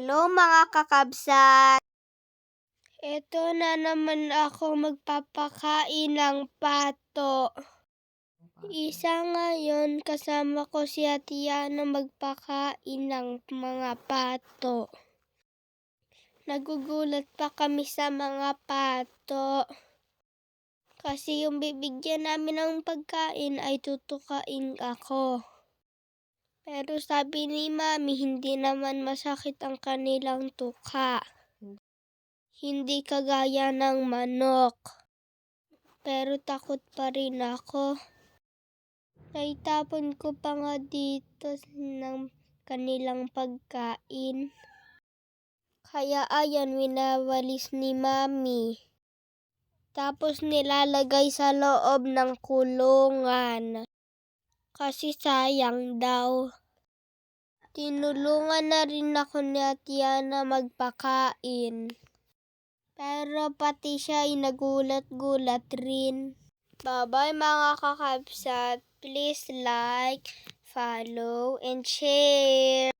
Hello mga kakabsat! Ito na naman ako magpapakain ng pato. Isa ngayon kasama ko si Ate Yana magpakain ng mga pato. Nagugulat pa kami sa mga pato. Kasi yung bibigyan namin ng pagkain ay tutukain ako. Pero sabi ni Mami, hindi naman masakit ang kanilang tuka. Hindi kagaya ng manok. Pero takot pa rin ako. Naitapon ko pa nga dito ng kanilang pagkain. Kaya ayan, winawalis ni Mami. Tapos nilalagay sa loob ng kulungan. Kasi sayang daw. Tinulungan na rin ako ni Ate Yana magpakain. Pero pati siya ay nagulat-gulat rin. Bye-bye mga kakabsat. Please like, follow, and share.